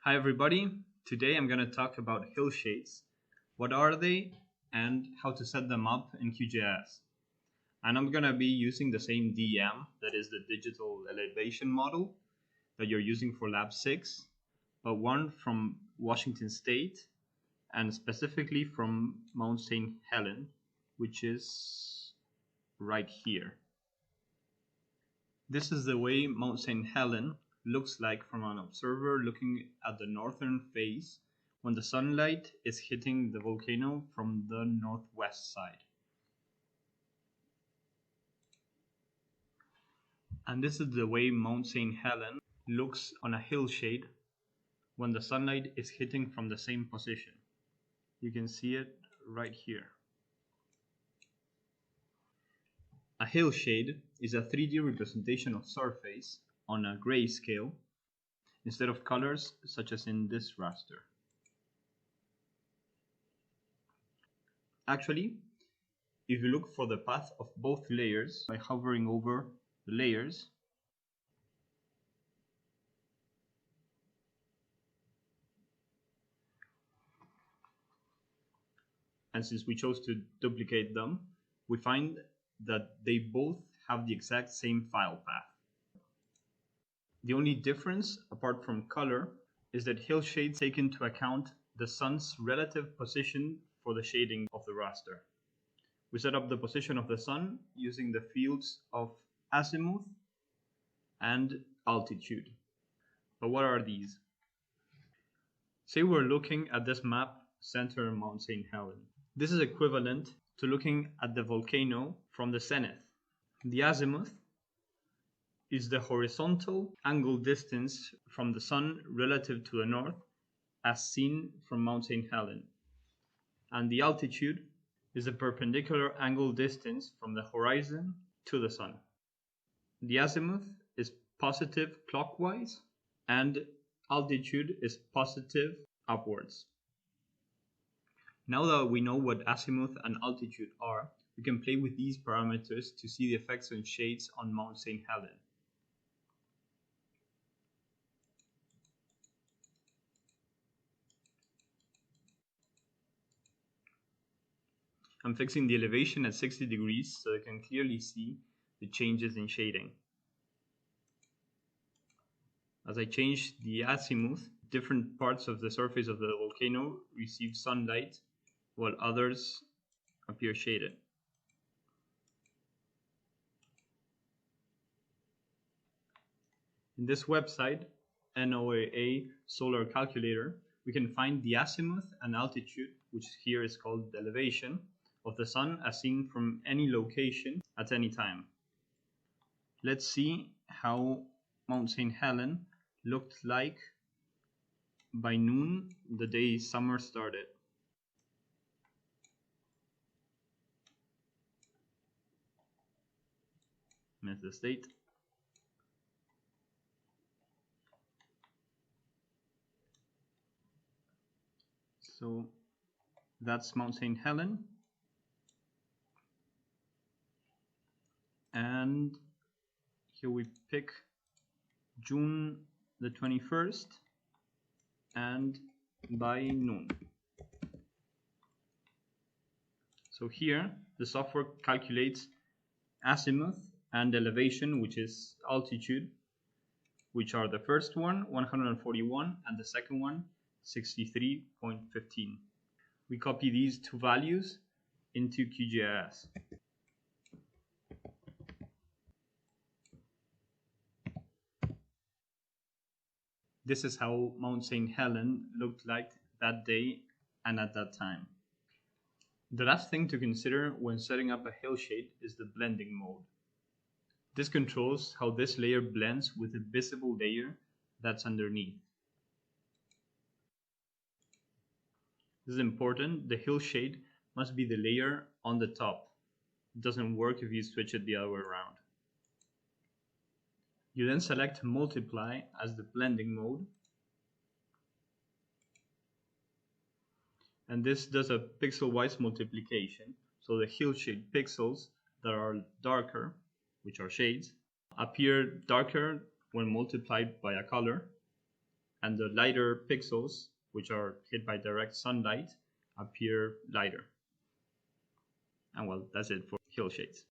Hi everybody, today I'm going to talk about hillshades. What are they and how to set them up in QGIS. And I'm going to be using the same DM, that is the digital elevation model that you're using for Lab 6, but one from Washington State and specifically from Mount St. Helen, which is right here. This is the way Mount St. Helen looks like from an observer looking at the northern face when the sunlight is hitting the volcano from the northwest side. And this is the way Mount St. Helen looks on a hillshade when the sunlight is hitting from the same position. You can see it right here. A hillshade is a 3D representation of surface on a grayscale instead of colors such as in this raster. Actually, if you look for the path of both layers by hovering over the layers, and since we chose to duplicate them, we find that they both have the exact same file path. The only difference, apart from color, is that hillshades take into account the sun's relative position for the shading of the raster. We set up the position of the sun using the fields of azimuth and altitude. But what are these? Say we're looking at this map center Mount St. Helen. This is equivalent to looking at the volcano from the zenith. The azimuth is the horizontal angle distance from the sun relative to the north as seen from Mount St. Helen. And the altitude is the perpendicular angle distance from the horizon to the sun. The azimuth is positive clockwise and altitude is positive upwards. Now that we know what azimuth and altitude are, we can play with these parameters to see the effects on shades on Mount St. Helen. I'm fixing the elevation at 60 degrees so I can clearly see the changes in shading. As I change the azimuth, different parts of the surface of the volcano receive sunlight while others appear shaded. In this website, NOAA Solar Calculator, we can find the azimuth and altitude, which here is called the elevation, of the sun as seen from any location at any time. Let's see how Mount St. Helen looked like by noon the day summer started. That's the state. So that's Mount St. Helen. And here we pick June the 21st and by noon. So here the software calculates azimuth and elevation, which is altitude, which are the first one 141 and the second one 63.15. We copy these two values into QGIS. This is how Mount St. Helen looked like that day and at that time. The last thing to consider when setting up a hillshade is the blending mode. This controls how this layer blends with the visible layer that's underneath. This is important. The hillshade must be the layer on the top. It doesn't work if you switch it the other way around. You then select multiply as the blending mode. And this does a pixel-wise multiplication. So the hillshade pixels that are darker, which are shades, appear darker when multiplied by a color, and the lighter pixels, which are hit by direct sunlight, appear lighter. And well, that's it for Hillshades.